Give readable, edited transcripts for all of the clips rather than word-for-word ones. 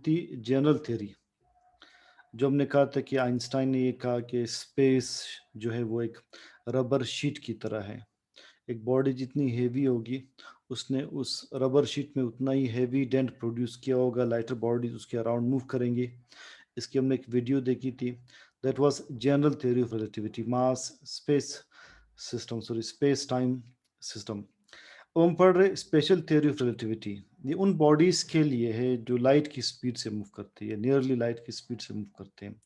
थी general theory, जो हमने कहा था कि आइंस्टाइन ने ये कहा कि स्पेस जो है वो एक रबर शीट की तरह है। एक बॉडी जितनी हेवी होगी, उसने उस रबर शीट में उतना ही हेवी डेंट प्रोड्यूस किया होगा, लाइटर बॉडीज़ उसके अराउंड मूव करेंगी। इसकी हमने एक वीडियो देखी थी, that was general theory of relativity, mass space system, sorry space time system. अब हम पढ़ रहे स्पेशल थ्योरी ऑफ रिलेटिविटी। ये उन बॉडीज़ के लिए है जो लाइट की स्पीड से मूव करती है, नियरली लाइट की स्पीड से मूव करते हैं।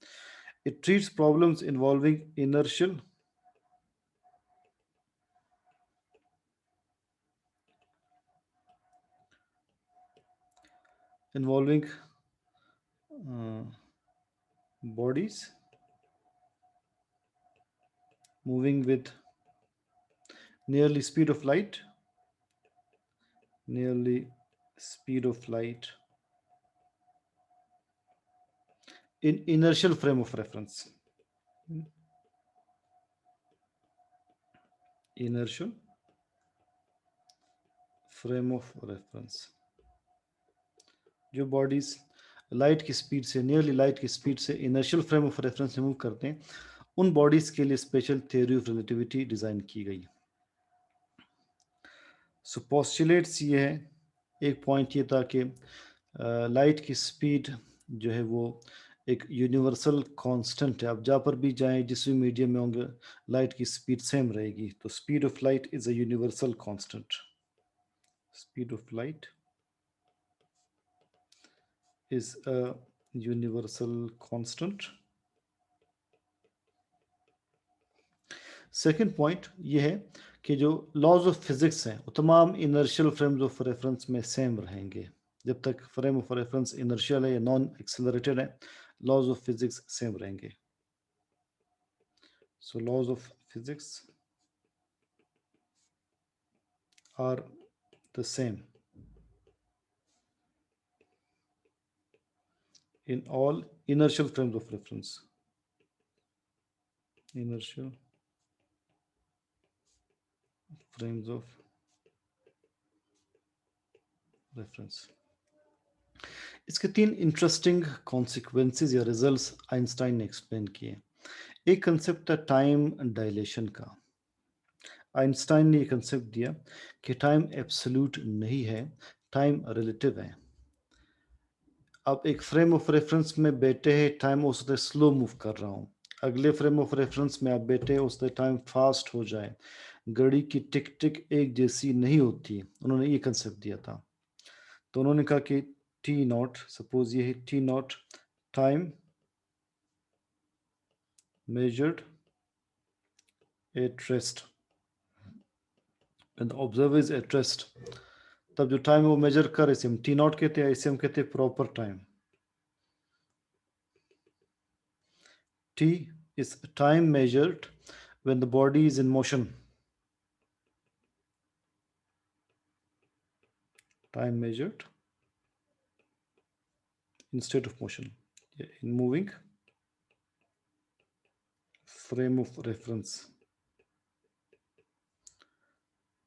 It treats problems involving inertial involving bodies moving with nearly speed of light, nearly speed of light in inertial frame of reference. Inertial frame of reference. जो bodies light की speed से, nearly light की speed से inertial frame of reference से move करते हैं, उन bodies के लिए special theory of relativity design की गई। सो पोस्टुलेट्स ये है, एक पॉइंट ये था कि लाइट की स्पीड जो है वो एक यूनिवर्सल कांस्टेंट है। आप जहाँ पर भी जाएं, जिस भी मीडियम में होंगे, लाइट की स्पीड सेम रहेगी। तो speed of light is a universal constant. Speed of light is a universal constant. Second point ये है कि जो लॉज ऑफ फिजिक्स हैं वो तमाम इनर्शियल फ्रेम्स ऑफ रेफरेंस में सेम रहेंगे। जब तक फ्रेम ऑफ रेफरेंस इनर्शियल है या नॉन एक्सेलरेटेड है, लॉज ऑफ फिजिक्स सेम रहेंगे। So laws of physics are the same in all inertial frames of reference. Inertial frames of reference. इसके तीन इंटरेस्टिंग कॉन्सिक्वेंसेस या रिजल्ट्स आइंस्टाइन ने explain किए। एक कंसेप्ट था टाइम डायलेशन का। आइंस्टाइन ने ये कंसेप्ट दिया कि टाइम एब्सोल्यूट नहीं है, टाइम रिलेटिव है। आप एक फ्रेम ऑफ रेफरेंस में बैठे हैं, टाइम उससे स्लो मूव कर रहा हूँ। अगले फ्रेम ऑफ रेफरेंस में आप बैठे, उससे टाइम फास्ट हो जाए। घड़ी की टिक टिक एक जैसी नहीं होती। उन्होंने ये कंसेप्ट दिया था। तो उन्होंने कहा कि टी नॉट, सपोज ये है T naught, time measured at rest, and observer is at rest. तब जो टाइम वो मेजर कर, इसे हम टी नॉट कहते हैं, इसे हम कहते हैं proper time. T is time measured when the body is in motion. Time measured in state of motion, in moving frame of reference.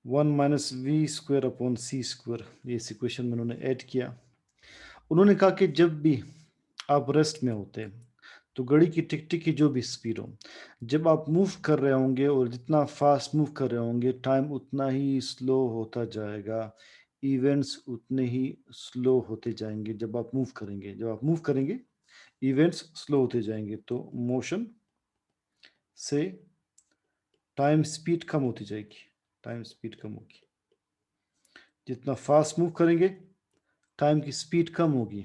1 minus v square upon c square, ये इस equation में उन्होंने ऐड किया। उन्होंने कहा कि जब भी आप रेस्ट में होते हैं, तो घड़ी की टिक टिक की जो भी स्पीड हो, जब आप मूव कर रहे होंगे और जितना फास्ट मूव कर रहे होंगे, टाइम उतना ही स्लो होता जाएगा, इवेंट्स उतने ही स्लो होते जाएंगे। जब आप मूव करेंगे, इवेंट्स स्लो होते जाएंगे। तो मोशन से टाइम स्पीड कम होती जाएगी, टाइम स्पीड कम होगी। जितना फास्ट मूव करेंगे, टाइम की स्पीड कम होगी,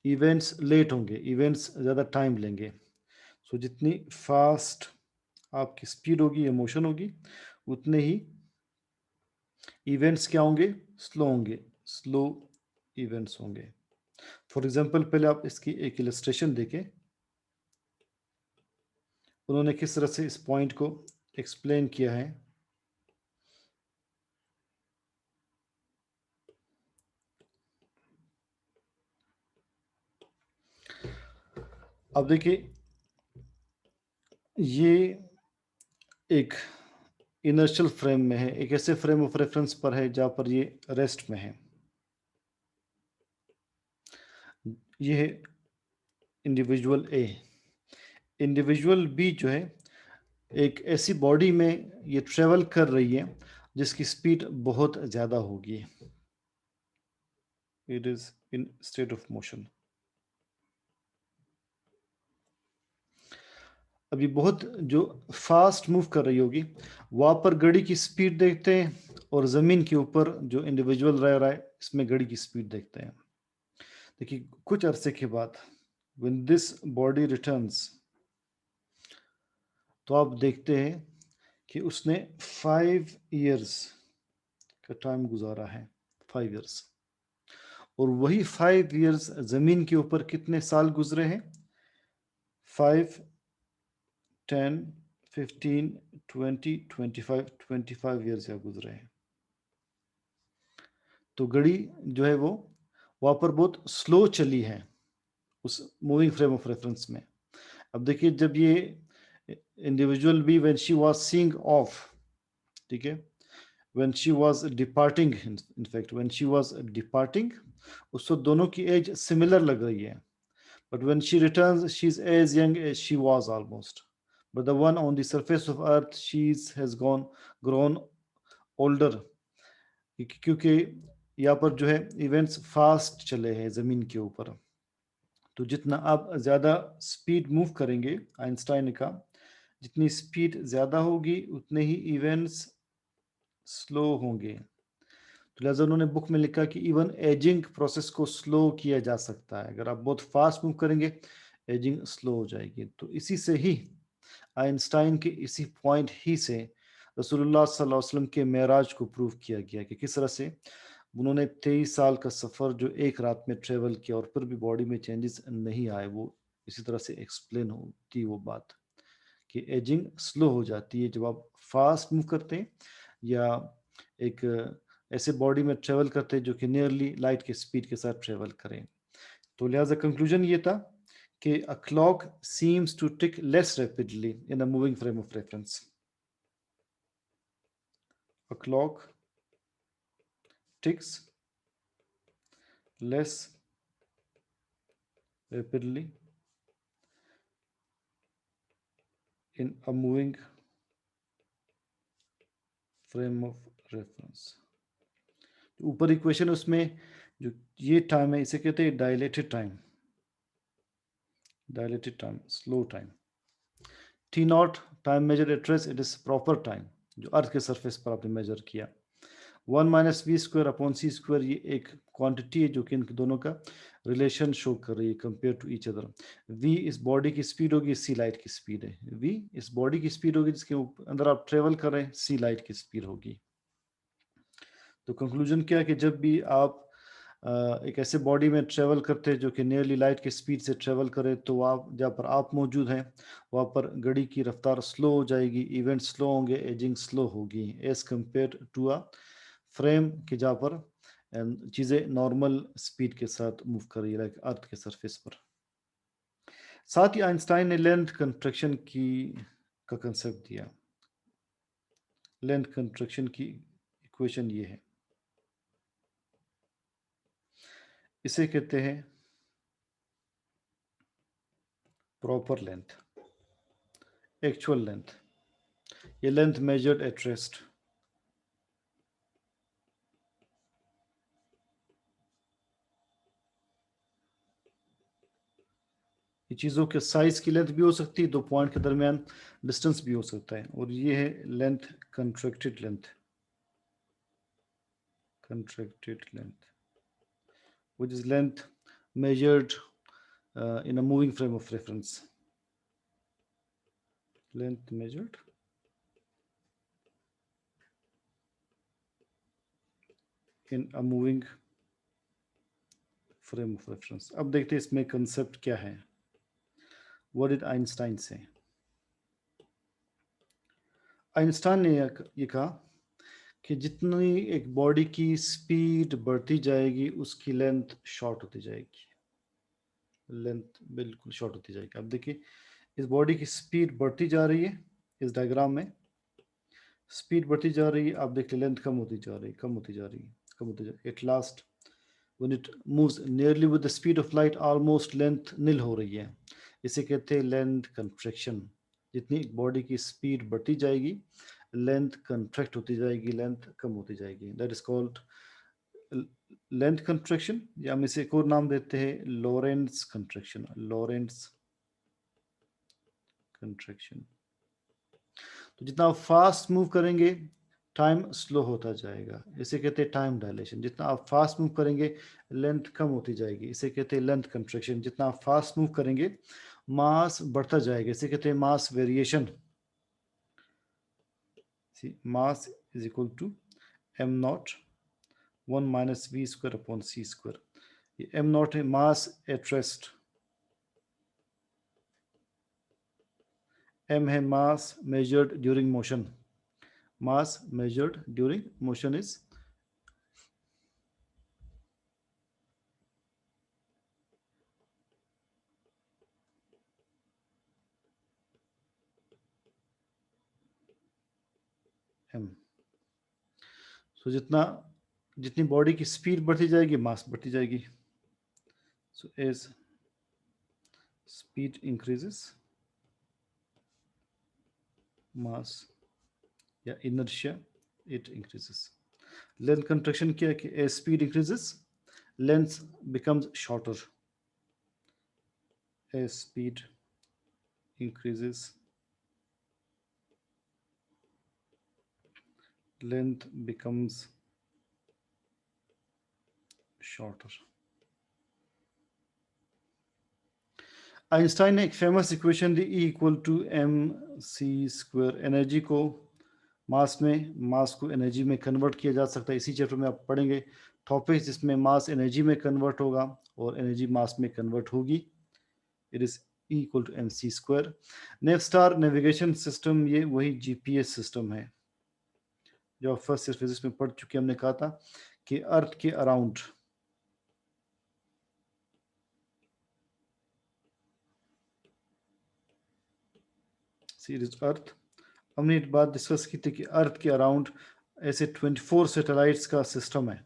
इवेंट्स लेट होंगे, इवेंट्स ज़्यादा टाइम लेंगे। सो जितनी फास्ट आपकी स्पीड होगी या मोशन होगी, उतने ही इवेंट्स क्या होंगे, स्लो होंगे, स्लो इवेंट्स होंगे। फॉर एग्जांपल, पहले आप इसकी एक इलस्ट्रेशन देखें, उन्होंने किस तरह से इस पॉइंट को एक्सप्लेन किया है। अब देखिए, ये एक इनर्शियल फ्रेम में है, एक ऐसे फ्रेम ऑफ रेफरेंस पर है जहाँ पर ये रेस्ट में है। ये है इंडिविजुअल ए। इंडिविजुअल बी जो है एक ऐसी बॉडी में ये ट्रेवल कर रही है जिसकी स्पीड बहुत ज़्यादा होगी। It is in state of motion. अभी बहुत जो फास्ट मूव कर रही होगी, वहाँ पर घड़ी की स्पीड देखते हैं, और ज़मीन के ऊपर जो इंडिविजुअल रह रहा है इसमें घड़ी की स्पीड देखते हैं। देखिए कुछ अरसे के बाद व्हेन दिस बॉडी रिटर्न्स, तो आप देखते हैं कि उसने 5 इयर्स का टाइम गुजारा है, 5 इयर्स। और वही 5 इयर्स ज़मीन के ऊपर कितने साल गुजरे हैं? 5, 10, 15, 20, 25 इयर्स या गुजरे हैं। तो घड़ी जो है वो वहाँ पर बहुत स्लो चली है उस मूविंग फ्रेम ऑफ रेफरेंस में। अब देखिए जब ये इंडिविजुअल भी when she was seeing of, ठीक है, when she was departing, in fact when she was departing, उसको दोनों की एज सिमिलर लग रही है, but when she returns she is as young as she was almost, but the one on the surface of earth has gone grown older, क्योंकि यहाँ पर जो है इवेंट्स फास्ट चले हैं ज़मीन के ऊपर। तो जितना आप ज़्यादा स्पीड मूव करेंगे, आइंस्टाइन ने कहा, जितनी स्पीड ज़्यादा होगी उतने ही इवेंट्स स्लो होंगे। तो लिहाजा उन्होंने बुक में लिखा कि इवन एजिंग प्रोसेस को स्लो किया जा सकता है। अगर आप बहुत फास्ट मूव करेंगे, एजिंग स्लो हो जाएगी। तो इसी से ही आइंस्टाइन के इसी पॉइंट ही से रसूलुल्लाह सल्लल्लाहु अलैहि वसल्लम के मेराज को प्रूव किया गया कि किस तरह से उन्होंने 23 साल का सफ़र जो एक रात में ट्रेवल किया और फिर भी बॉडी में चेंजेस नहीं आए। वो इसी तरह से एक्सप्लेन होती वो बात कि एजिंग स्लो हो जाती है जब आप फास्ट मूव करते हैं या एक ऐसे बॉडी में ट्रेवल करते हैं जो कि नियरली लाइट के स्पीड के साथ ट्रेवल करें। तो लिहाजा कंक्लूजन ये था कि a clock seems to tick less rapidly in a moving frame of reference. A clock ticks less rapidly in a moving frame of reference। ऊपर इक्वेशन उसमें जो ये टाइम है इसे कहते हैं dilated time, slow time. T naught time measure at rest, it is proper time जो earth के सरफेस पर आपने मेजर किया। 1 minus we square upon C square, ये एक क्वांटिटी है जो कि इन दोनों का रिलेशन शो कर रही है compare to each other. V इस बॉडी की स्पीड होगी, सी लाइट की स्पीड है। वी इस बॉडी की स्पीड होगी जिसके अंदर आप ट्रेवल कर रहे हैं, सी लाइट की स्पीड होगी। तो कंक्लूजन क्या है कि जब भी आप एक ऐसे बॉडी में ट्रेवल करते हैं जो कि नियरली लाइट की स्पीड से ट्रेवल करे, तो आप जहाँ पर आप मौजूद हैं वहाँ पर घड़ी की रफ्तार स्लो हो जाएगी, इवेंट स्लो होंगे, एजिंग स्लो होगी as compare to a frame की जहाँ पर चीज़ें नॉर्मल स्पीड के साथ मूव कर रही है लाइक अर्थ के सरफेस पर। साथ ही आइंस्टाइन ने लेंथ कंट्रैक्शन की का कंसेप्ट दिया। लेंथ कंट्रैक्शन की इक्वेशन ये है, इसे कहते हैं प्रॉपर लेंथ, एक्चुअल लेंथ, ये लेंथ मेजर्ड एट रेस्ट। ये चीज़ों के साइज की लेंथ भी हो सकती है, दो पॉइंट के दरमियान डिस्टेंस भी हो सकता है। और ये है length contracted length, which is length measured in a moving frame of reference, length measured in a moving frame of reference। अब देखते हैं इसमें कंसेप्ट क्या है। What did Einstein say? Einstein ने ये कहा कि जितनी एक बॉडी की स्पीड बढ़ती जाएगी उसकी लेंथ शॉर्ट होती जाएगी, लेंथ बिल्कुल शॉर्ट होती जाएगी। अब देखिए इस बॉडी की स्पीड बढ़ती जा रही है, इस डायग्राम में स्पीड बढ़ती जा रही है, आप देखिए लेंथ कम होती जा रही है, कम होती जा रही है, कम होती जा रही है। At last when it moves nearly with the speed of light, almost length nil हो रही है, इसे कहते हैं लेंथ कंट्रैक्शन। जितनी बॉडी की स्पीड बढ़ती जाएगी, लेंथ कंट्रैक्ट होती जाएगी, लेंथ कम होती जाएगी, that is called length contraction, या हम इसे एक और नाम देते हैं लॉरेंट्ज कंट्रैक्शन, लॉरेंट्ज कंट्रैक्शन। तो जितना आप फास्ट मूव करेंगे, टाइम स्लो होता जाएगा, इसे कहते हैं टाइम डायलेशन। जितना आप फास्ट मूव करेंगे, लेंथ कम होती जाएगी, इसे कहते हैं लेंथ कंट्रैक्शन। जितना आप फास्ट मूव करेंगे, मास बढ़ता जाएगा, इसे कहते हैं mass variation. Mass is equal to m nought 1 minus we square upon C square. ये m नॉट है मास एट रेस्ट, m है mass measured during motion, mass measured during motion is m। So जितनी body की speed बढ़ती जाएगी, mass बढ़ती जाएगी। So as speed increases, mass या inertia it increases. Length contraction क्या है कि as speed increases, length becomes shorter, as speed increases, length becomes shorter। Einstein ने एक फेमस इक्वेशन दी, E equal to M C square. Energy को mass में, मास को एनर्जी में कन्वर्ट किया जा सकता है। इसी चैप्टर में आप पढ़ेंगे टॉपिक्स जिसमें मास एनर्जी में कन्वर्ट होगा और एनर्जी मास में कन्वर्ट होगी। It is E equal to M C square. Navstar navigation system, ये वही GPS सिस्टम है जो फर्स्ट ईयर फिजिक्स में पढ़ चुके। हमने कहा था कि अर्थ के अराउंड सीरीज अर्थ, हमने एक बात डिस्कस की थी कि अर्थ के अराउंड ऐसे 24 सैटेलाइट्स का सिस्टम है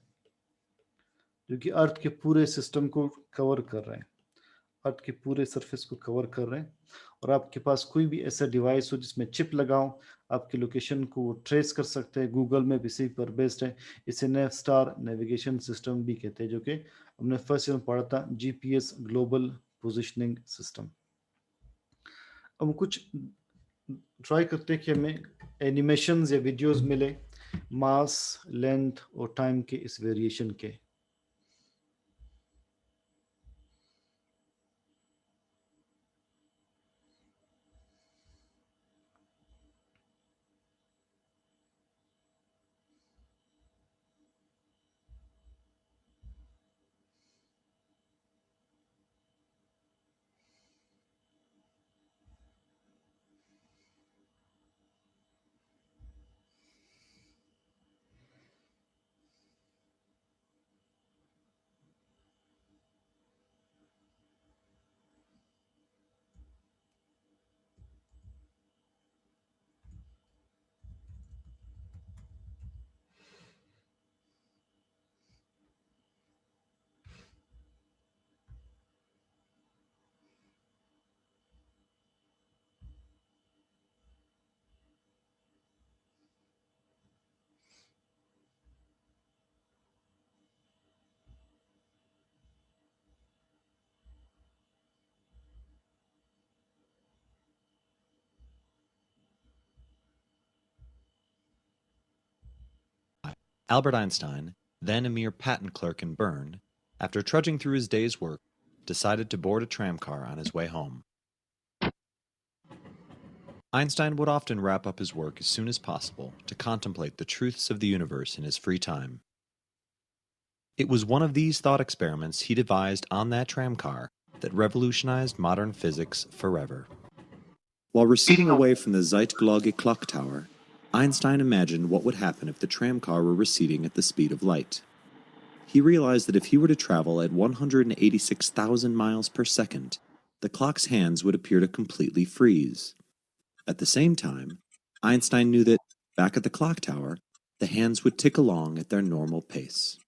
जो कि अर्थ के पूरे सिस्टम को कवर कर रहे हैं, अर्थ के पूरे सरफेस को कवर कर रहे हैं। और आपके पास कोई भी ऐसा डिवाइस हो जिसमें चिप लगाओ, आपकी लोकेशन को वो ट्रेस कर सकते हैं। गूगल मैप इसी पर बेस्ड है। इसे नेवस्टार नेविगेशन सिस्टम भी कहते हैं, जो कि हमने फर्स्ट ईयर में पढ़ा था, GPS ग्लोबल पोजिशनिंग सिस्टम। अब कुछ ट्राई करते हैं कि हमें एनिमेशंस या वीडियोस मिले मास, लेंथ और टाइम के इस वेरिएशन के। Albert Einstein, then a mere patent clerk in Bern, after trudging through his day's work, decided to board a tramcar on his way home. Einstein would often wrap up his work as soon as possible to contemplate the truths of the universe in his free time. It was one of these thought experiments he devised on that tramcar that revolutionized modern physics forever. While receding away from the Zeitglogge clock tower, Einstein imagined what would happen if the tramcar were receding at the speed of light. He realized that if he were to travel at 186,000 miles per second, the clock's hands would appear to completely freeze. At the same time, Einstein knew that, back at the clock tower, the hands would tick along at their normal pace.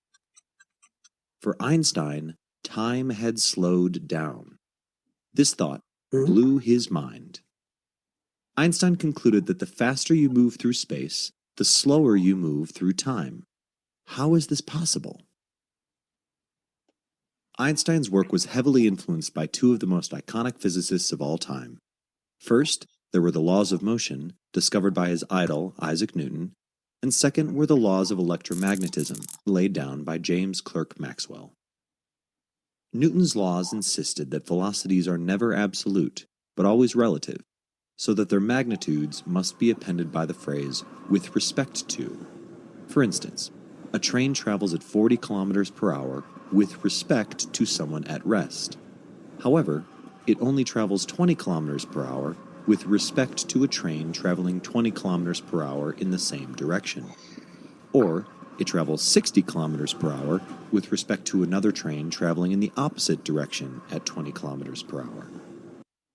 For Einstein, time had slowed down. This thought blew his mind. Einstein concluded that the faster you move through space, the slower you move through time. How is this possible? Einstein's work was heavily influenced by two of the most iconic physicists of all time. First, there were the laws of motion, discovered by his idol, Isaac Newton, and second were the laws of electromagnetism, laid down by James Clerk Maxwell. Newton's laws insisted that velocities are never absolute, but always relative, so that their magnitudes must be appended by the phrase, with respect to. For instance, a train travels at 40 kilometers per hour with respect to someone at rest. However, it only travels 20 kilometers per hour with respect to a train traveling 20 kilometers per hour in the same direction. Or, it travels 60 kilometers per hour with respect to another train traveling in the opposite direction at 20 kilometers per hour.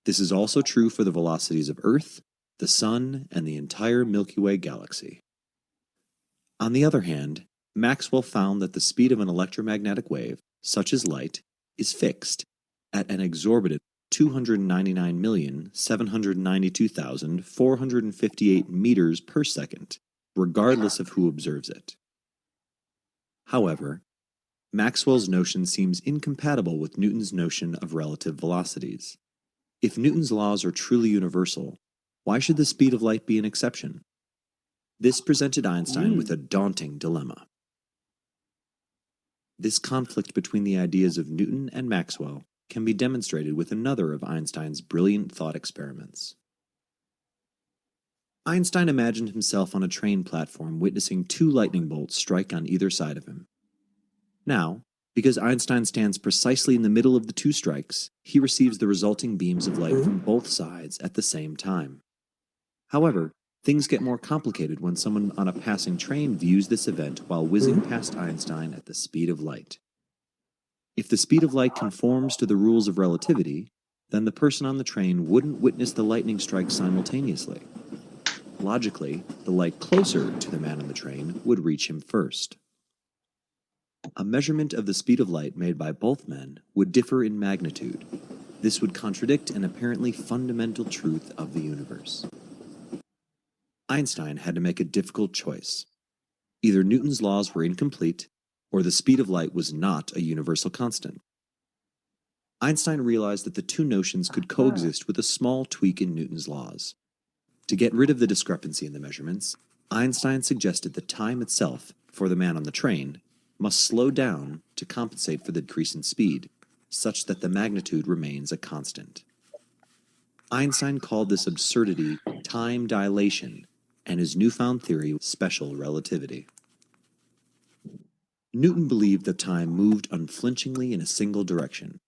This is also true for the velocities of Earth, the Sun, and the entire Milky Way galaxy. On the other hand, Maxwell found that the speed of an electromagnetic wave, such as light, is fixed at an exorbitant 299,792,458 meters per second, regardless of who observes it. However, Maxwell's notion seems incompatible with Newton's notion of relative velocities. If Newton's laws are truly universal, why should the speed of light be an exception? This presented Einstein with a daunting dilemma. This conflict between the ideas of Newton and Maxwell can be demonstrated with another of Einstein's brilliant thought experiments. Einstein imagined himself on a train platform witnessing two lightning bolts strike on either side of him. Now, because Einstein stands precisely in the middle of the two strikes, he receives the resulting beams of light from both sides at the same time. However, things get more complicated when someone on a passing train views this event while whizzing past Einstein at the speed of light. If the speed of light conforms to the rules of relativity, then the person on the train wouldn't witness the lightning strike simultaneously. Logically, the light closer to the man on the train would reach him first. A measurement of the speed of light made by both men would differ in magnitude. This would contradict an apparently fundamental truth of the universe. Einstein had to make a difficult choice. Either Newton's laws were incomplete, or the speed of light was not a universal constant. Einstein realized that the two notions could coexist with a small tweak in Newton's laws. To get rid of the discrepancy in the measurements, Einstein suggested that time itself, for the man on the train, must slow down to compensate for the decrease in speed, such that the magnitude remains a constant. Einstein called this absurdity time dilation, and his newfound theory special relativity. Newton believed that time moved unflinchingly in a single direction,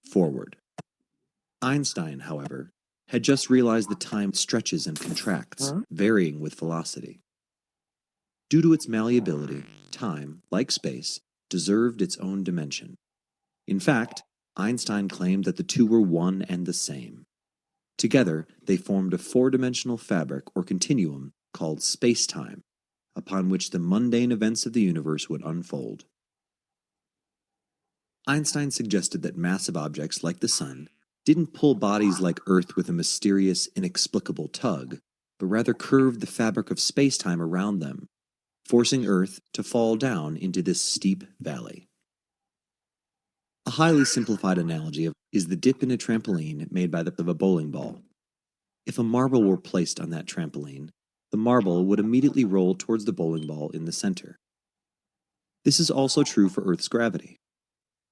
forward. Einstein, however, had just realized that time stretches and contracts, varying with velocity. Due to its malleability, time, like space, deserved its own dimension. In fact, Einstein claimed that the two were one and the same. Together, they formed a four-dimensional fabric or continuum called space-time, upon which the mundane events of the universe would unfold. Einstein suggested that massive objects like the sun didn't pull bodies like Earth with a mysterious, inexplicable tug, but rather curved the fabric of space-time around them, forcing Earth to fall down into this steep valley. A highly simplified analogy is the dip in a trampoline made by a bowling ball. If a marble were placed on that trampoline, the marble would immediately roll towards the bowling ball in the center. This is also true for Earth's gravity.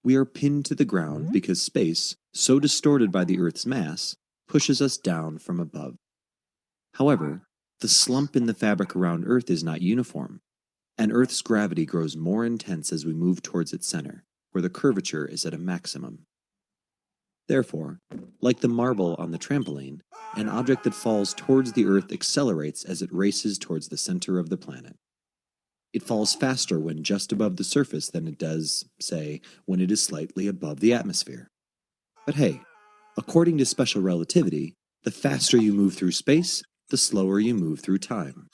We are pinned to the ground because space, so distorted by the Earth's mass, pushes us down from above. However, the slump in the fabric around Earth is not uniform, and Earth's gravity grows more intense as we move towards its center, where the curvature is at a maximum. Therefore, like the marble on the trampoline, an object that falls towards the Earth accelerates as it races towards the center of the planet. It falls faster when just above the surface than it does, say, when it is slightly above the atmosphere. But hey, according to special relativity, the faster you move through space, the slower you move through time.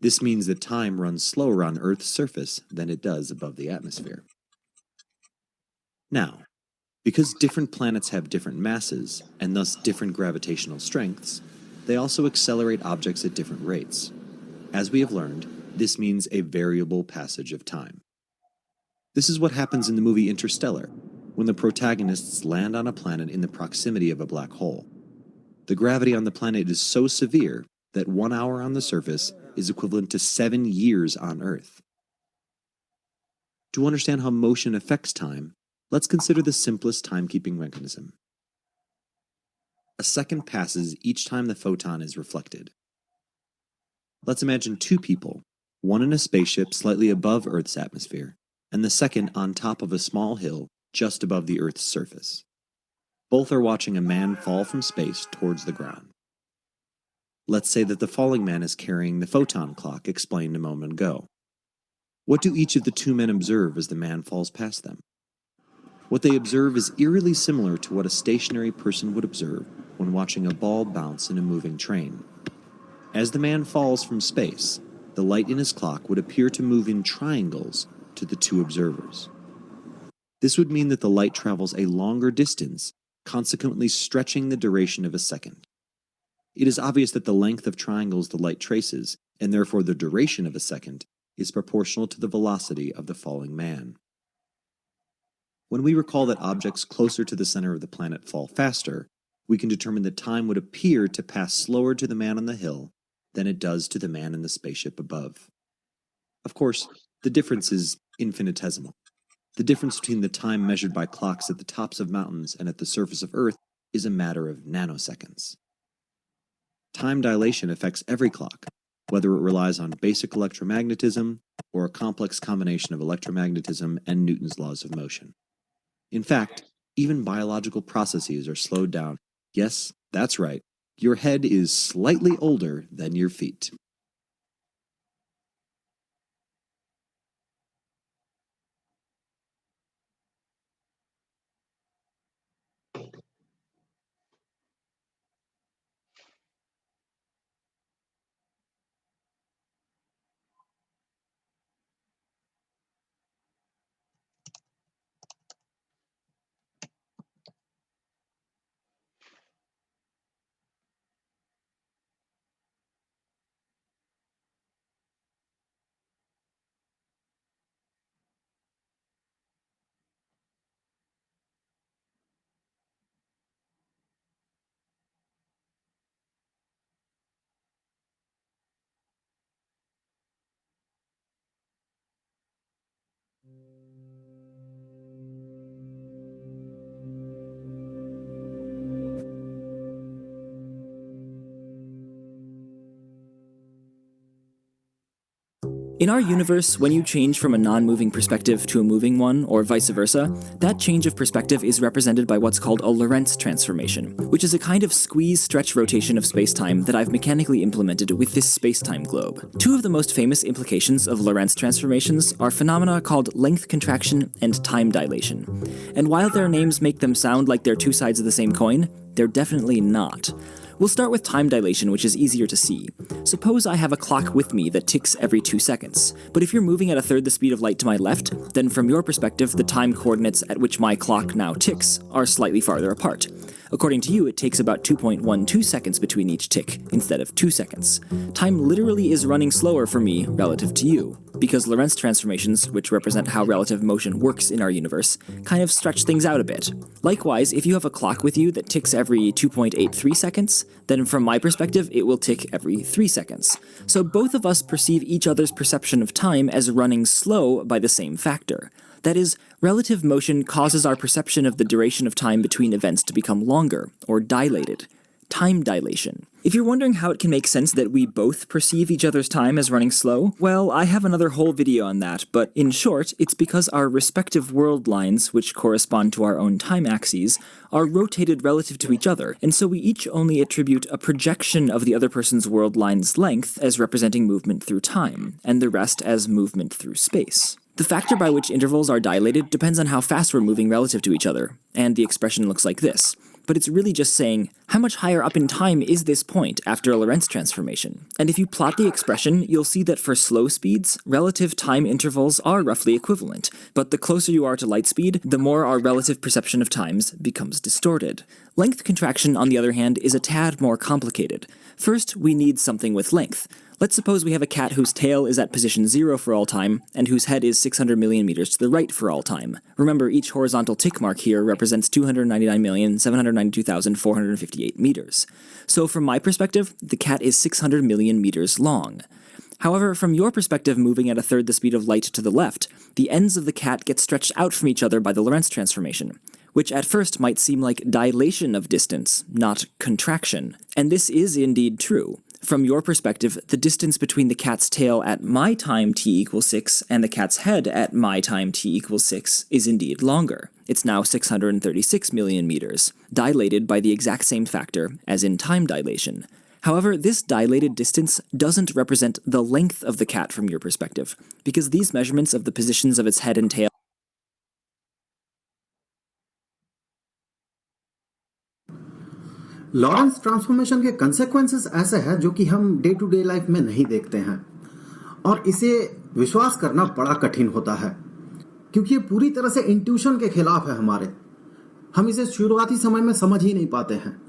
This means that time runs slower on Earth's surface than it does above the atmosphere. Now, because different planets have different masses, and thus different gravitational strengths, they also accelerate objects at different rates. As we have learned, this means a variable passage of time. This is what happens in the movie Interstellar, when the protagonists land on a planet in the proximity of a black hole. The gravity on the planet is so severe that 1 hour on the surface is equivalent to 7 years on Earth. To understand how motion affects time, let's consider the simplest timekeeping mechanism. A second passes each time the photon is reflected. Let's imagine two people, one in a spaceship slightly above Earth's atmosphere, and the second on top of a small hill just above the Earth's surface. Both are watching a man fall from space towards the ground. Let's say that the falling man is carrying the photon clock explained a moment ago. What do each of the two men observe as the man falls past them? What they observe is eerily similar to what a stationary person would observe when watching a ball bounce in a moving train. As the man falls from space, the light in his clock would appear to move in triangles to the two observers. This would mean that the light travels a longer distance, consequently stretching the duration of a second. It is obvious that the length of triangles the light traces, and therefore the duration of a second, is proportional to the velocity of the falling man. When we recall that objects closer to the center of the planet fall faster, we can determine that time would appear to pass slower to the man on the hill than it does to the man in the spaceship above. Of course, the difference is infinitesimal. The difference between the time measured by clocks at the tops of mountains and at the surface of Earth is a matter of nanoseconds. Time dilation affects every clock, whether it relies on basic electromagnetism or a complex combination of electromagnetism and Newton's laws of motion. In fact, even biological processes are slowed down. Yes, that's right. Your head is slightly older than your feet. In our universe, when you change from a non-moving perspective to a moving one, or vice versa, that change of perspective is represented by what's called a Lorentz transformation, which is a kind of squeeze-stretch rotation of spacetime that I've mechanically implemented with this spacetime globe. Two of the most famous implications of Lorentz transformations are phenomena called length contraction and time dilation. And while their names make them sound like they're two sides of the same coin, they're definitely not. We'll start with time dilation, which is easier to see. Suppose I have a clock with me that ticks every 2 seconds, but if you're moving at a third the speed of light to my left, then from your perspective, the time coordinates at which my clock now ticks are slightly farther apart. According to you, it takes about 2.12 seconds between each tick, instead of 2 seconds. Time literally is running slower for me relative to you, because Lorentz transformations, which represent how relative motion works in our universe, kind of stretch things out a bit. Likewise, if you have a clock with you that ticks every 2.83 seconds, then from my perspective, it will tick every 3 seconds. So both of us perceive each other's perception of time as running slow by the same factor. That is, relative motion causes our perception of the duration of time between events to become longer, or dilated. Time dilation. If you're wondering how it can make sense that we both perceive each other's time as running slow, well, I have another whole video on that, but in short, it's because our respective world lines, which correspond to our own time axes, are rotated relative to each other, and so we each only attribute a projection of the other person's world line's length as representing movement through time, and the rest as movement through space. The factor by which intervals are dilated depends on how fast we're moving relative to each other, and the expression looks like this. But it's really just saying How much higher up in time is this point after a Lorentz transformation? And if you plot the expression, you'll see that for slow speeds, relative time intervals are roughly equivalent, but the closer you are to light speed, the more our relative perception of times becomes distorted. Length contraction, on the other hand, is a tad more complicated. First, we need something with length. Let's suppose we have a cat whose tail is at position 0 for all time, and whose head is 600 million meters to the right for all time. Remember, each horizontal tick mark here represents 299,792,458 meters. So from my perspective, the cat is 600 million meters long. However, from your perspective moving at a third the speed of light to the left, the ends of the cat get stretched out from each other by the Lorentz transformation, which at first might seem like dilation of distance, not contraction. And this is indeed true. From your perspective, the distance between the cat's tail at my time t equals 6 and the cat's head at my time t equals 6 is indeed longer. It's now 636 million meters, dilated by the exact same factor as in time dilation. However, this dilated distance doesn't represent the length of the cat from your perspective, because these measurements of the positions of its head and tail Lorentz transformation के consequences ऐसे हैं जो कि हम day to day life में नहीं देखते हैं, और इसे विश्वास करना बड़ा कठिन होता है क्योंकि ये पूरी तरह से इंट्यूशन के खिलाफ है हमारे। हम इसे शुरुआती समय में समझ ही नहीं पाते हैं।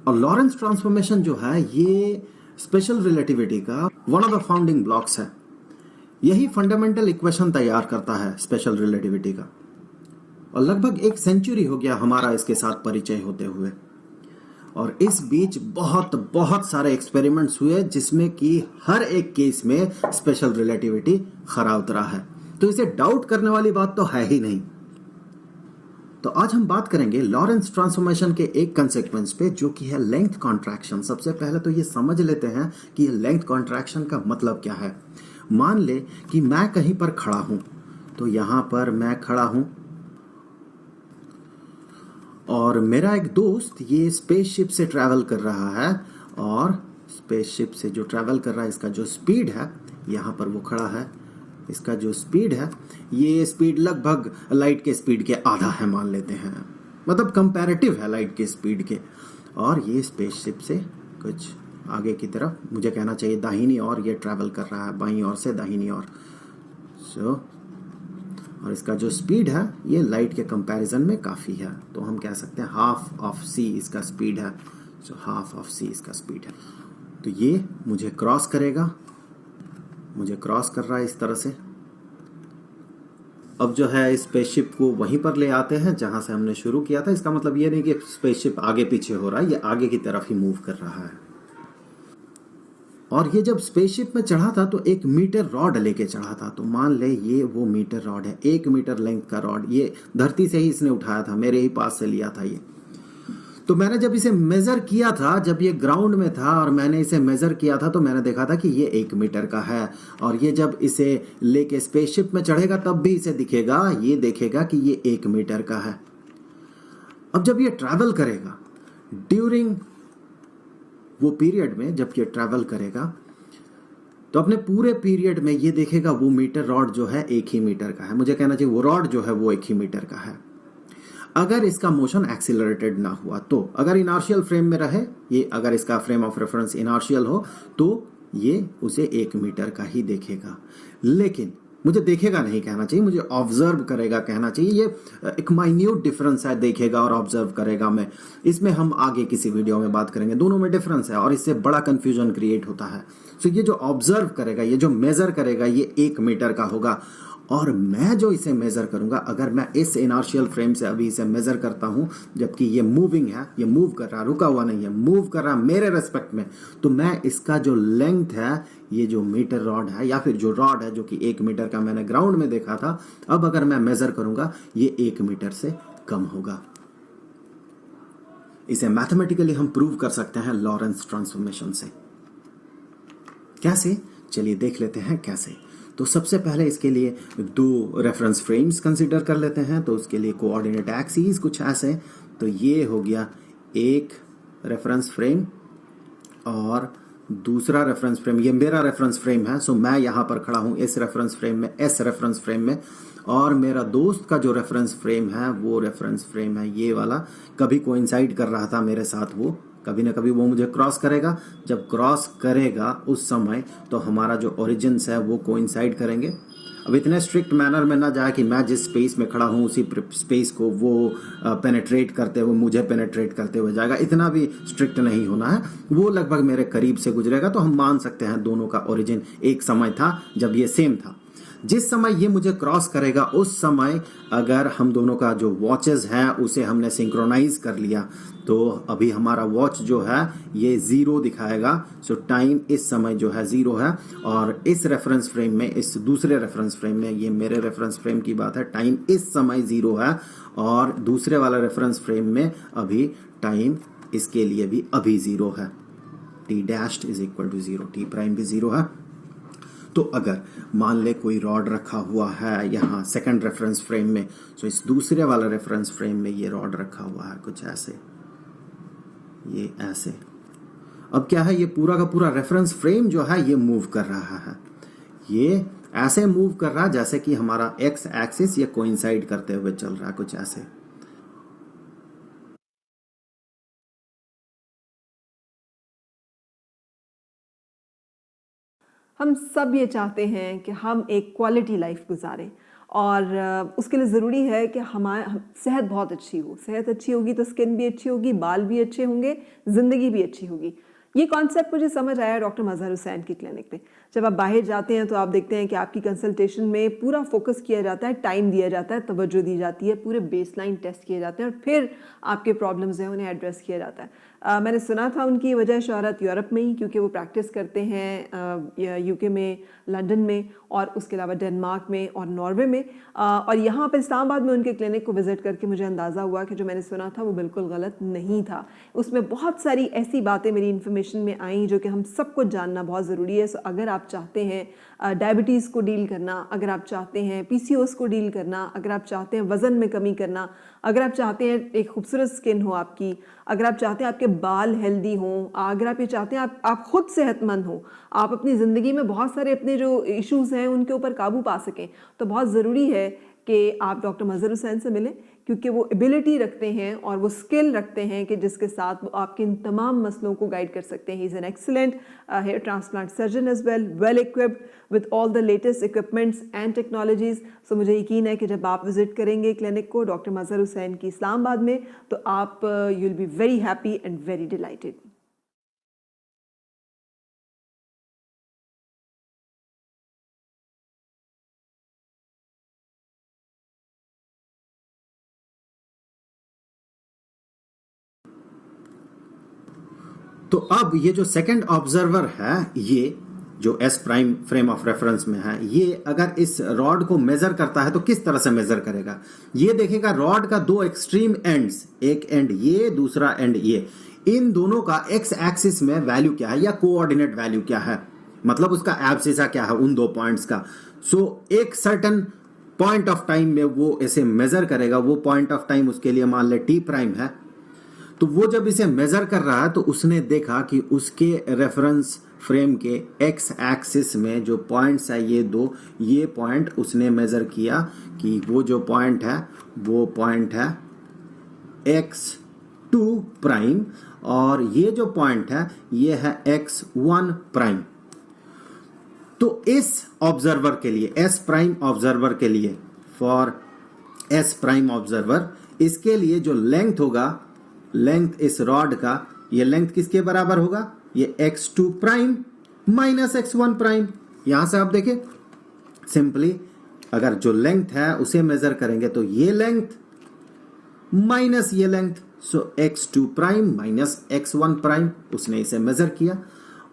और लॉरेंस ट्रांसफॉर्मेशन जो है ये स्पेशल रिलेटिविटी का one of the founding blocks है। यही फंडामेंटल इक्वेशन तैयार करता है स्पेशल रिलेटिविटी का, और लगभग 1 सेंचुरी हो गया हमारा इसके साथ परिचय होते हुए। और इस बीच बहुत सारे एक्सपेरिमेंट्स हुए जिसमें कि हर एक केस में स्पेशल रिलेटिविटी खरा उतरा है, तो इसे डाउट करने वाली बात तो है ही नहीं। तो आज हम बात करेंगे लॉरेंस ट्रांसफॉर्मेशन के एक कंसेक्वेंस पे जो कि है लेंथ कॉन्ट्रैक्शन। सबसे पहले तो ये समझ लेते हैं कि ये लेंथ कॉन्ट्रैक्शन का मतलब क्या है। मान ले कि मैं कहीं पर खड़ा हूं, तो यहां पर मैं खड़ा हूं और मेरा एक दोस्त ये स्पेसशिप से ट्रैवल कर रहा है, और स्पेसशिप से जो ट्रैवल कर रहा है इसका जो स्पीड है, यहाँ पर वो खड़ा है, इसका जो स्पीड है ये स्पीड लगभग लाइट के स्पीड के आधा है मान लेते हैं, मतलब कंपैरेटिव है लाइट के स्पीड के। और ये स्पेसशिप से कुछ आगे की तरफ, मुझे कहना चाहिए दाहिनी ओर, ये ट्रैवल कर रहा है बाईं ओर से दाहिनी ओर। और इसका जो स्पीड है ये लाइट के कंपैरिजन में काफ़ी है, तो हम कह सकते हैं हाफ ऑफ सी इसका स्पीड है। हाफ ऑफ सी इसका स्पीड है, तो ये मुझे क्रॉस करेगा, मुझे क्रॉस कर रहा है इस तरह से। अब जो है इस स्पेसशिप को वहीं पर ले आते हैं जहां से हमने शुरू किया था। इसका मतलब ये नहीं कि स्पेसशिप आगे पीछे हो रहा है, ये आगे की तरफ ही मूव कर रहा है। और ये जब स्पेसशिप में चढ़ा था तो 1 मीटर रॉड लेके चढ़ा था, तो मान ले ये वो मीटर रॉड है, 1 मीटर लेंथ का रॉड, ये धरती से ही इसने उठाया था, मेरे ही पास से लिया था ये। तो मैंने जब इसे मेजर किया था, जब ये ग्राउंड में था और मैंने इसे मेजर किया था, तो मैंने देखा था कि ये 1 मीटर का है। और ये जब इसे लेके स्पेसशिप में चढ़ेगा तब भी इसे दिखेगा, ये देखेगा कि ये 1 मीटर का है। अब जब ये ट्रैवल करेगा ड्यूरिंग वो पीरियड में, जब ये ट्रैवल करेगा तो अपने पूरे पीरियड में ये देखेगा वो मीटर रॉड जो है 1 ही मीटर का है। मुझे कहना चाहिए वो रॉड जो है वो 1 ही मीटर का है, अगर इसका मोशन एक्सीलरेटेड ना हुआ तो। अगर इनर्शियल फ्रेम में रहे ये, अगर इसका फ्रेम ऑफ रेफरेंस इनर्शियल हो तो ये उसे 1 मीटर का ही देखेगा। लेकिन मुझे देखेगा नहीं कहना चाहिए, मुझे ऑब्जर्व करेगा कहना चाहिए। ये एक माइन्यूट डिफरेंस है, देखेगा और ऑब्जर्व करेगा में। इसमें हम आगे किसी वीडियो में बात करेंगे, दोनों में डिफरेंस है और इससे बड़ा कंफ्यूजन क्रिएट होता है। तो ये जो ऑब्जर्व करेगा, ये जो मेजर करेगा, ये 1 मीटर का होगा। और मैं जो इसे मेजर करूंगा, अगर मैं इस इनर्शियल फ्रेम से अभी इसे मेजर करता हूं, जबकि ये मूविंग है, ये मूव कर रहा है, रुका हुआ नहीं है, मूव कर रहा है मेरे रेस्पेक्ट में, तो मैं इसका जो लेंथ है, ये जो मीटर रॉड है या फिर जो रॉड है जो कि 1 मीटर का मैंने ग्राउंड में देखा था, अब अगर मैं मेजर करूंगा ये 1 मीटर से कम होगा। इसे मैथमेटिकली हम प्रूव कर सकते हैं लॉरेंस ट्रांसफॉर्मेशन से। कैसे? चलिए देख लेते हैं कैसे। तो सबसे पहले इसके लिए 2 रेफरेंस फ्रेम्स कंसीडर कर लेते हैं। तो उसके लिए कोऑर्डिनेट एक्सिस कुछ ऐसे, तो ये हो गया एक रेफरेंस फ्रेम और दूसरा रेफरेंस फ्रेम, ये मेरा रेफरेंस फ्रेम है। सो मैं यहां पर खड़ा हूं इस रेफरेंस फ्रेम में, एस रेफरेंस फ्रेम में, और मेरा दोस्त का जो रेफरेंस फ्रेम है वो रेफरेंस फ्रेम है ये वाला, कभी कोइंसाइड कर रहा था मेरे साथ, वो कभी ना कभी वो मुझे क्रॉस करेगा। जब क्रॉस करेगा उस समय तो हमारा जो ओरिजिन्स है वो कोइंसाइड करेंगे। अब इतने स्ट्रिक्ट मैनर में ना जाए कि मैं जिस स्पेस में खड़ा हूँ उसी स्पेस को वो पेनेट्रेट करते हुए, मुझे पेनेट्रेट करते हुए जाएगा, इतना भी स्ट्रिक्ट नहीं होना है। वो लगभग मेरे करीब से गुजरेगा तो हम मान सकते हैं दोनों का ओरिजिन एक समय था जब ये सेम था। जिस समय ये मुझे क्रॉस करेगा उस समय अगर हम दोनों का जो वॉचेस है उसे हमने सिंक्रोनाइज कर लिया तो अभी हमारा वॉच जो है ये 0 दिखाएगा। सो टाइम इस समय जो है 0 है, और इस रेफरेंस फ्रेम में, इस दूसरे रेफरेंस फ्रेम में, ये मेरे रेफरेंस फ्रेम की बात है, टाइम इस समय 0 है, और दूसरे वाला रेफरेंस फ्रेम में अभी टाइम इसके लिए भी अभी 0 है। T dashed is equal to 0, T prime भी 0 है। तो अगर मान ले कोई रॉड रखा हुआ है यहाँ सेकंड रेफरेंस फ्रेम में, तो इस दूसरे वाला रेफरेंस फ्रेम में ये रॉड रखा हुआ है कुछ ऐसे, ये ऐसे। अब क्या है, ये पूरा का पूरा रेफरेंस फ्रेम जो है ये मूव कर रहा है, ये ऐसे मूव कर रहा है जैसे कि हमारा एक्स एक्सिस ये कोइंसाइड करते हुए चल रहा है कुछ ऐसे। हम सब ये चाहते हैं कि हम एक क्वालिटी लाइफ गुजारें, और उसके लिए ज़रूरी है कि हमारी सेहत बहुत अच्छी हो। सेहत अच्छी होगी तो स्किन भी अच्छी होगी, बाल भी अच्छे होंगे, ज़िंदगी भी अच्छी होगी। ये कॉन्सेप्ट मुझे समझ आया डॉक्टर मज़हर हुसैन की क्लिनिक पे। जब आप बाहर जाते हैं तो आप देखते हैं कि आपकी कंसल्टेशन में पूरा फोकस किया जाता है, टाइम दिया जाता है, तवज्जो दी जाती है, पूरे बेसलाइन टेस्ट किए जाते हैं और फिर आपके प्रॉब्लम्स हैं उन्हें एड्रेस किया जाता है। मैंने सुना था उनकी वजह शहरत यूरोप में ही, क्योंकि वो प्रैक्टिस करते हैं यूके में, लंदन में, और उसके अलावा डेनमार्क में और नॉर्वे में। और यहाँ पर इस्लामाबाद में उनके क्लिनिक को विज़िट करके मुझे अंदाज़ा हुआ कि जो मैंने सुना था वो बिल्कुल गलत नहीं था। उसमें बहुत सारी ऐसी बातें मेरी इन्फॉर्मेशन में आई जो कि हम सबको जानना बहुत ज़रूरी है। सो अगर आप चाहते हैं डायबिटीज़ को डील करना, अगर आप चाहते हैं PCOS को डील करना, अगर आप चाहते हैं वज़न में कमी करना, अगर आप चाहते हैं एक खूबसूरत स्किन हो आपकी, अगर आप चाहते हैं आपके बाल हेल्दी हों, अगर आप ये चाहते हैं आप खुद सेहतमंद हो, आप अपनी ज़िंदगी में बहुत सारे अपने जो इश्यूज़ हैं उनके ऊपर काबू पा सकें, तो बहुत ज़रूरी है कि आप डॉक्टर मज़हर हुसैन से मिलें, क्योंकि वो एबिलिटी रखते हैं और वो स्किल रखते हैं कि जिसके साथ वो आपके इन तमाम मसलों को गाइड कर सकते हैं। He is an excellent hair transplant surgeon as well equipped with all the latest equipments and technologies. So मुझे यकीन है कि जब आप विजिट करेंगे क्लिनिक को डॉक्टर मज़हर हुसैन की इस्लामाबाद में, तो आप you will be very happy and very dilated. तो अब ये जो सेकंड ऑब्जर्वर है, ये जो S prime frame of reference में है, ये अगर इस रॉड को मेजर करता है तो किस तरह से मेजर करेगा? ये देखेगा रॉड का दो एक्सट्रीम एंड्स, एक एंड ये, दूसरा एंड ये, इन दोनों का एक्स एक्सिस में वैल्यू क्या है या कोऑर्डिनेट वैल्यू क्या है, मतलब उसका एब्सिसा क्या है उन दो पॉइंट्स का। सो एक सर्टेन पॉइंट ऑफ टाइम में वो इसे मेजर करेगा। वो पॉइंट ऑफ टाइम उसके लिए मान ले टी प्राइम है। तो वो जब इसे मेजर कर रहा है तो उसने देखा कि उसके रेफरेंस फ्रेम के एक्स एक्सिस में जो पॉइंट्स है ये दो, ये पॉइंट उसने मेजर किया कि वो जो पॉइंट है वो पॉइंट है x2 प्राइम, और ये जो पॉइंट है ये है x1 प्राइम। तो इस ऑब्जर्वर के लिए, एस प्राइम ऑब्जर्वर के लिए, फॉर एस प्राइम ऑब्जर्वर, इसके लिए जो लेंथ होगा, लेंथ इस रॉड का, ये लेंथ किसके बराबर होगा? ये x2 prime minus x1 prime. यहां से आप देखें सिंपली, अगर जो लेंथ है उसे मेजर करेंगे तो ये लेंथ माइनस ये लेंथ, सो x2 prime minus x1 prime, उसने इसे मेजर किया।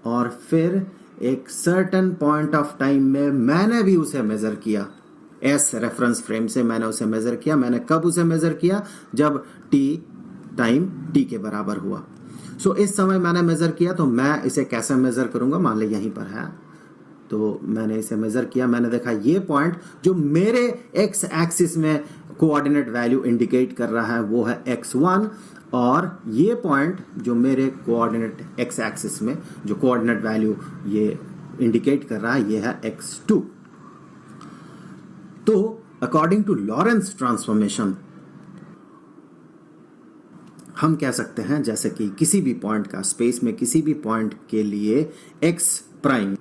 और फिर एक सर्टेन पॉइंट ऑफ टाइम में मैंने भी उसे मेजर किया, एस रेफरेंस फ्रेम से मैंने उसे मेजर किया। मैंने कब उसे मेजर किया? जब t टाइम t के बराबर हुआ। सो इस समय मैंने मेजर किया, तो मैं इसे कैसे मेजर करूंगा? मान ले यहीं पर है, तो मैंने इसे मेजर किया, मैंने देखा ये पॉइंट जो मेरे एक्स एक्सिस में कोऑर्डिनेट वैल्यू इंडिकेट कर रहा है वो है x1, और ये पॉइंट जो मेरे कोऑर्डिनेट एक्स एक्सिस में जो कोऑर्डिनेट वैल्यू ये इंडिकेट कर रहा है ये है x2। तो अकॉर्डिंग टू लॉरेंस ट्रांसफॉर्मेशन हम कह सकते हैं जैसे कि किसी भी पॉइंट का स्पेस में किसी भी पॉइंट के लिए एक्स प्राइम,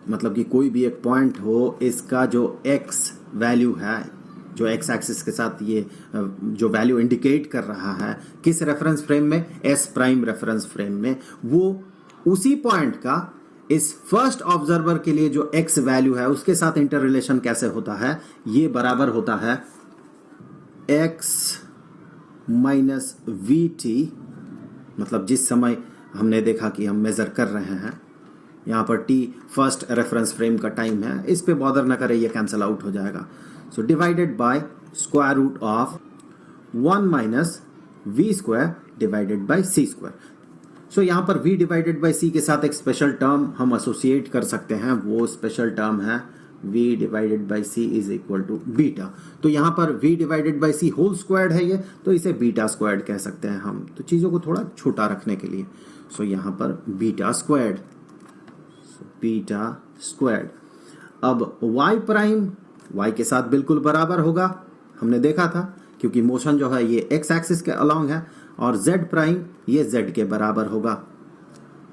मतलब कि कोई भी एक पॉइंट हो, इसका जो एक्स वैल्यू है, जो एक्स एक्सिस के साथ ये जो वैल्यू इंडिकेट कर रहा है किस रेफरेंस फ्रेम में, एस प्राइम रेफरेंस फ्रेम में, वो उसी पॉइंट का इस फर्स्ट ऑब्जर्वर के लिए जो एक्स वैल्यू है उसके साथ इंटर रिलेशन कैसे होता है, ये बराबर होता है एक्स माइनस वी टी, मतलब जिस समय हमने देखा कि हम मेजर कर रहे हैं, यहाँ पर टी फर्स्ट रेफरेंस फ्रेम का टाइम है, इस पे बॉदर ना करें, ये कैंसिल आउट हो जाएगा। So divided by square root of 1 minus we square divided by c square. So यहाँ पर v डिवाइडेड बाय c के साथ एक स्पेशल टर्म हम एसोसिएट कर सकते हैं, वो स्पेशल टर्म है v divided by c is equal to beta. तो यहाँ पर v divided by c whole squared है ये, तो इसे बीटा स्क्वायर्ड कह सकते हैं हम, तो चीज़ों को थोड़ा छोटा रखने के लिए। सो यहाँ पर बीटा स्क्वायर्ड, बीटा स्क्वायर्ड। अब y प्राइम y के साथ बिल्कुल बराबर होगा, हमने देखा था, क्योंकि मोशन जो है ये x एक्सिस के अलोंग है, और z प्राइम ये z के बराबर होगा।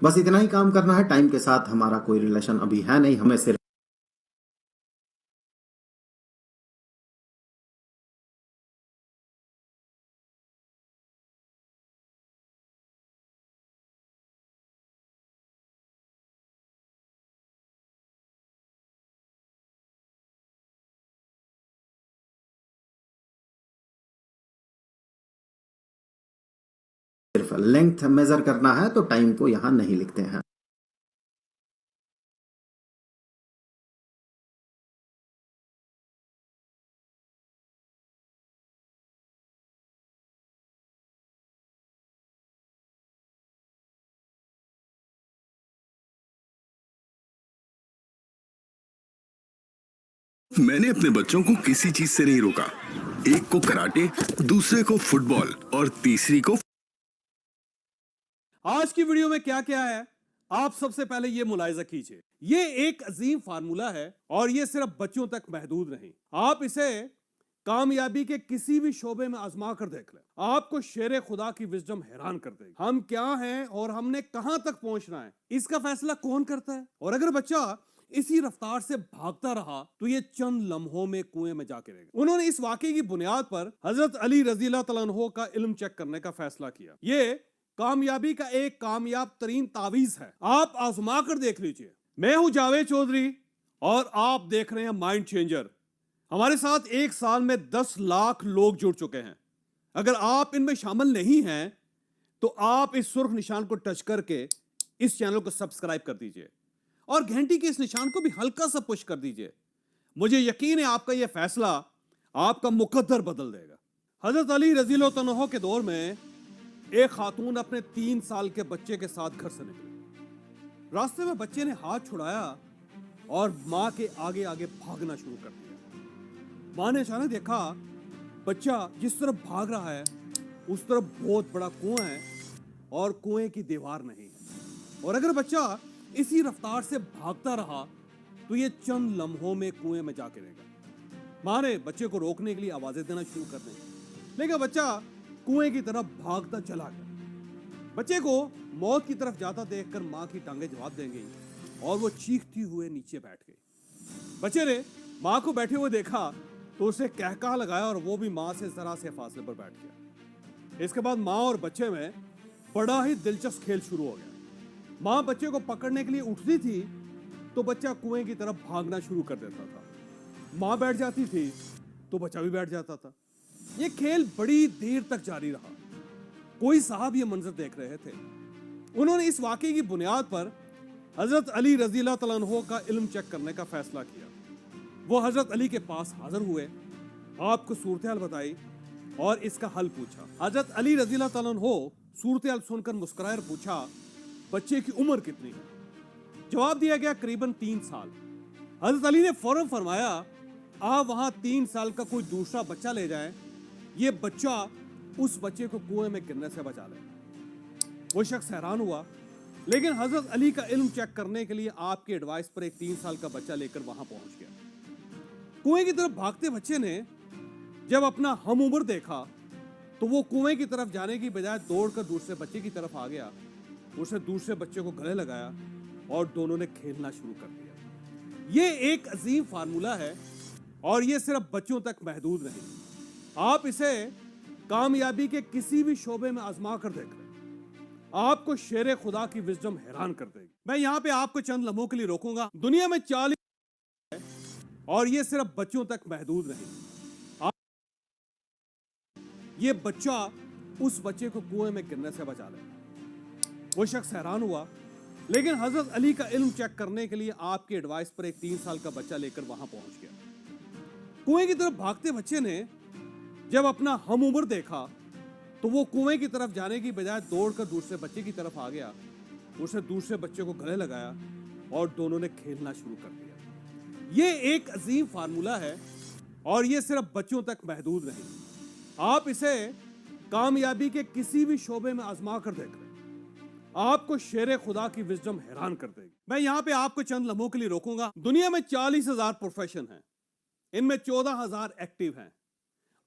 बस इतना ही काम करना है, टाइम के साथ हमारा कोई रिलेशन अभी है नहीं, हमें सिर्फ लेंथ मेजर करना है, तो टाइम को यहां नहीं लिखते हैं। मैंने अपने बच्चों को किसी चीज से नहीं रोका। एक को कराटे, दूसरे को फुटबॉल और तीसरी को। आज की वीडियो में क्या क्या है, आप सबसे पहले ये मुलाहिजा कीजिए। ये एक अजीम फार्मूला है और ये सिर्फ बच्चों तक महदूद नहीं, आप इसे कामयाबी के किसी भी शोबे में आजमा कर देख लें, आपको शेर खुदा की विजडम हैरान कर देगी। हम क्या हैं और हमने कहां तक पहुंचना है, इसका फैसला कौन करता है? और अगर बच्चा इसी रफ्तार से भागता रहा तो ये चंद लम्हों में कुएं में जाके रहेगा। उन्होंने इस वाकये की बुनियाद पर हजरत अली रज़ी अल्लाह तआला अन्हु का इल्म चेक करने का फैसला किया। ये कामयाबी का एक कामयाब तरीन तावीज है, आप आजमा कर देख लीजिए। मैं हूं जावेद चौधरी और आप देख रहे हैं माइंड चेंजर। हमारे साथ एक साल में 10 लाख लोग जुड़ चुके हैं। अगर आप इनमें शामिल नहीं हैं तो आप इस सुर्ख निशान को टच करके इस चैनल को सब्सक्राइब कर दीजिए और घंटी के इस निशान को भी हल्का सा पुश कर दीजिए। मुझे यकीन है आपका यह फैसला आपका मुकद्दर बदल देगा। हजरत अली रज़ी अल्लाह तआला के दौर में एक खातून अपने 3 साल के बच्चे के साथ घर से निकली। रास्ते में बच्चे ने हाथ छुड़ाया और मां के आगे आगे भागना शुरू कर दिया। मां ने अचानक देखा बच्चा जिस तरफ भाग रहा है उस तरफ बहुत बड़ा कुआं है और कुएं की दीवार नहीं है, और अगर बच्चा इसी रफ्तार से भागता रहा तो ये चंद लम्हों में कुएं में जाके रहेगा। मां ने बच्चे को रोकने के लिए आवाजें देना शुरू कर दी, लेकिन बच्चा कुएं की तरफ भागता चला गया। बच्चे को मौत की तरफ जाता देखकर मां की टांगें जवाब देंगी और वो चीखती हुए नीचे बैठ गई। बच्चे ने मां को बैठे हुए देखा तो उसे कहका लगाया और वो भी मां से जरा से फासले पर बैठ गया। इसके बाद मां और बच्चे में बड़ा ही दिलचस्प खेल शुरू हो गया। मां बच्चे को पकड़ने के लिए उठती थी तो बच्चा कुएं की तरफ भागना शुरू कर देता था। मां बैठ जाती थी तो बच्चा भी बैठ जाता था। यह खेल बड़ी देर तक जारी रहा। कोई साहब ये मंजर देख रहे थे। उन्होंने इस वाकये की बुनियाद पर हजरत अली रज़ी अल्लाह तआला अन्हु का इल्म चेक करने का फैसला किया। वो हजरत अली के पास हाजिर हुए, आपको सूरत हाल बताई और इसका हल पूछा। हजरत अली रज़ी अल्लाह तआला अन्हु सूरत हाल सुनकर मुस्कुराए और पूछा बच्चे की उम्र कितनी है? जवाब दिया गया करीबन 3 साल। हजरत अली ने फौरन फरमाया आप वहां 3 साल का कोई दूसरा बच्चा ले जाएं, ये बच्चा उस बच्चे को कुएं में गिरने से बचा ले। वो शख्स हैरान हुआ, लेकिन हजरत अली का इल्म चेक करने के लिए आपके एडवाइस पर एक 3 साल का बच्चा लेकर वहां पहुंच गया। कुएं की तरफ भागते बच्चे ने जब अपना हम उम्र देखा तो वो कुएं की तरफ जाने की बजाय दौड़कर दूसरे बच्चे की तरफ आ गया, उसने दूसरे बच्चे को गले लगाया और दोनों ने खेलना शुरू कर दिया। ये एक अजीम फार्मूला है और ये सिर्फ बच्चों तक महदूद नहीं, आप इसे कामयाबी के किसी भी शोबे में आजमा कर देख लें, आपको शेर खुदा की विजडम हैरान कर देगी। मैं यहाँ पे आपको चंद लम्हों के लिए रोकूंगा। दुनिया में 40 और ये सिर्फ बच्चों तक महदूद नहीं, ये बच्चा उस बच्चे को कुएं में गिरने से बचा ले। वो शख्स हैरान हुआ, लेकिन हजरत अली का इल्म चेक करने के लिए आपकी एडवाइस पर एक 3 साल का बच्चा लेकर वहां पहुंच गया। कुएं की तरफ भागते बच्चे ने जब अपना हम उम्र देखा तो वो कुएं की तरफ जाने की बजाय दौड़कर दूसरे बच्चे की तरफ आ गया, उसने दूसरे बच्चे को गले लगाया और दोनों ने खेलना शुरू कर दिया। ये एक अजीम फार्मूला है और ये सिर्फ बच्चों तक महदूद नहीं, आप इसे कामयाबी के किसी भी शोबे में आजमा कर देख लें, आपको शेर खुदा की विजडम हैरान कर देगी। मैं यहाँ पे आपको चंद लम्हों के लिए रोकूंगा। दुनिया में 40,000 प्रोफेशन हैं, इनमें 14,000 एक्टिव हैं।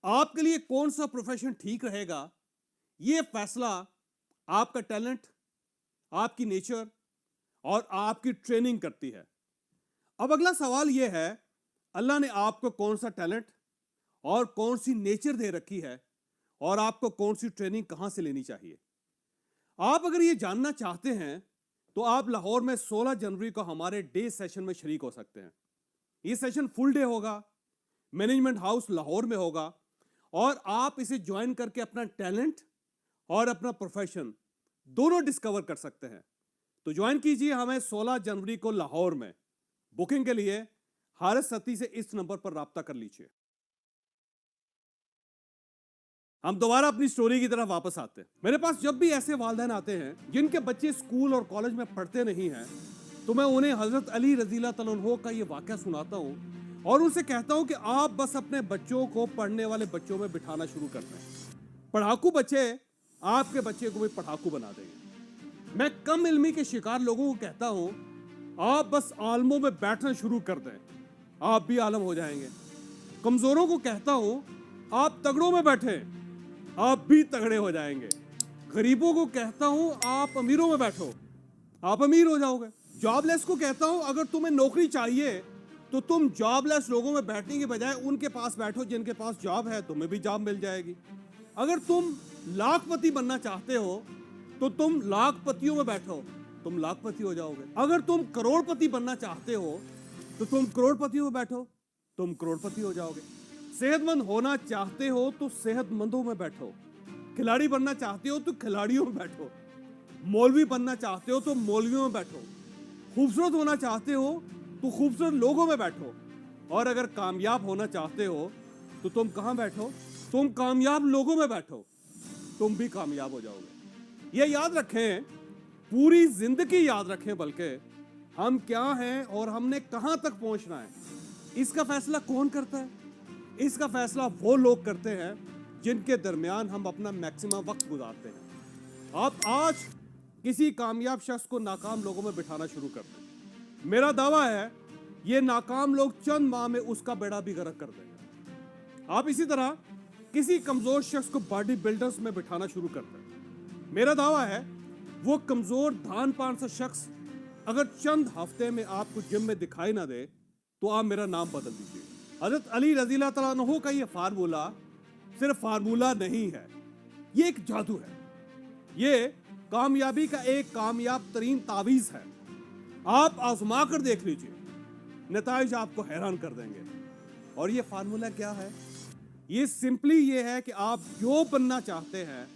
आपके लिए कौन सा प्रोफेशन ठीक रहेगा, ये फैसला आपका टैलेंट, आपकी नेचर और आपकी ट्रेनिंग करती है। अब अगला सवाल यह है, अल्लाह ने आपको कौन सा टैलेंट और कौन सी नेचर दे रखी है और आपको कौन सी ट्रेनिंग कहां से लेनी चाहिए। आप अगर ये जानना चाहते हैं तो आप लाहौर में 16 जनवरी को हमारे डे सेशन में शरीक हो सकते हैं। ये सेशन फुल डे होगा, मैनेजमेंट हाउस लाहौर में होगा और आप इसे ज्वाइन करके अपना टैलेंट और अपना प्रोफेशन दोनों डिस्कवर कर सकते हैं। तो ज्वाइन कीजिए हमें 16 जनवरी को लाहौर में। बुकिंग के लिए हारिस सती से इस नंबर पर राब्ता कर लीजिए। हम दोबारा अपनी स्टोरी की तरफ वापस आते हैं। मेरे पास जब भी ऐसे वालिदैन आते हैं जिनके बच्चे स्कूल और कॉलेज में पढ़ते नहीं हैं, तो मैं उन्हें हजरत अली रज़ियल्लाहु तआला अन्हु का ये वाक़या सुनाता हूँ और उनसे कहता हूँ कि आप बस अपने बच्चों को पढ़ने वाले बच्चों में बिठाना शुरू कर दें। पढ़ाकू बच्चे आपके बच्चे को भी पढ़ाकू बना देंगे। मैं कम इल्मी के शिकार लोगों को कहता हूँ, आप बस आलमों में बैठना शुरू कर दें, आप भी आलम हो जाएंगे। कमजोरों को कहता हूँ, आप तगड़ों में बैठे, आप भी तगड़े हो जाएंगे। गरीबों को कहता हूं, आप अमीरों में बैठो, आप अमीर हो जाओगे। जॉबलेस को कहता हूं, अगर तुम्हें नौकरी चाहिए तो तुम जॉबलेस लोगों में बैठने की बजाय उनके पास बैठो जिनके पास जॉब है, तुम्हें भी जॉब मिल जाएगी। अगर तुम लाखपति बनना चाहते हो तो तुम लाखपतियों में बैठो, तुम लाखपति हो जाओगे। अगर तुम करोड़पति बनना चाहते हो तो तुम करोड़पतियों में बैठो, तुम करोड़पति हो जाओगे। सेहतमंद होना चाहते हो तो सेहतमंदों में बैठो, खिलाड़ी बनना चाहते हो तो खिलाड़ियों में बैठो, मौलवी बनना चाहते हो तो मौलवियों में बैठो, खूबसूरत होना चाहते हो तो खूबसूरत लोगों में बैठो, और अगर कामयाब होना चाहते हो तो तुम कहाँ बैठो, तुम कामयाब लोगों में बैठो, तुम भी कामयाब हो जाओगे। ये याद रखें, पूरी जिंदगी याद रखें, बल्कि हम क्या हैं और हमने कहाँ तक पहुँचना है, इसका फैसला कौन करता है? इसका फैसला वो लोग करते हैं जिनके दरमियान हम अपना मैक्सिमम वक्त गुजारते हैं। आप आज किसी कामयाब शख्स को नाकाम लोगों में बिठाना शुरू कर दें, मेरा दावा है ये नाकाम लोग चंद माह में उसका बेड़ा भी गर्क कर देंगे। आप इसी तरह किसी कमजोर शख्स को बॉडी बिल्डर्स में बिठाना शुरू कर दें, मेरा दावा है वो कमजोर धान पान सा शख्स अगर चंद हफ्ते में आपको जिम में दिखाई ना दे तो आप मेरा नाम बदल दीजिए। हजरत अली रज़ियल्लाहु तआला अन्हु का ये फार्मूला सिर्फ फार्मूला नहीं है, ये एक जादू है, ये कामयाबी का एक कामयाब तरीन तावीज़ है। आप आजमा कर देख लीजिए, नताइज आपको हैरान कर देंगे। और ये फार्मूला क्या है? ये सिंपली ये है कि आप जो बनना चाहते हैं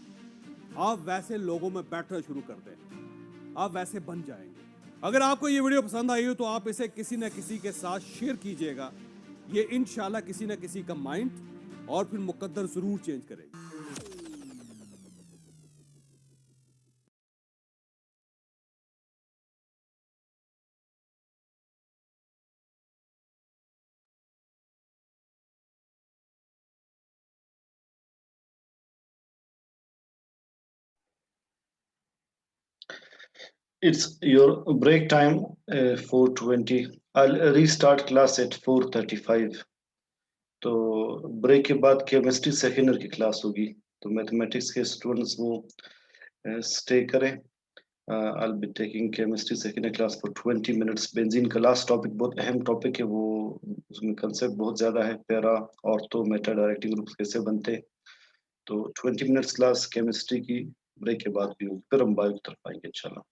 आप वैसे लोगों में बैठना शुरू कर दें, आप वैसे बन जाएंगे। अगर आपको ये वीडियो पसंद आई हो तो आप इसे किसी न किसी के साथ शेयर कीजिएगा, ये इंशाल्लाह किसी न किसी का माइंड और फिर मुकद्दर जरूर चेंज करेगी। It's your break time, 4:20. I'll restart class at 4:35. तो ब्रेक के बाद केमिस्ट्री सेकेंड ईयर की क्लास होगी, तो मैथमेटिक्स के स्टूडेंट्स वो स्टे करें। I'll be taking chemistry second year class for 20 minutes। Benzene का लास्ट टॉपिक बहुत अहम टॉपिक है, वो उसमें कंसेप्ट बहुत ज्यादा है, para ortho Meta directing group कैसे बनते हैं। तो 20 मिनट्स क्लास केमिस्ट्री की ब्रेक के बाद भी होगी, फिर हम बायो की तरफ आएंगे इंशाल्लाह।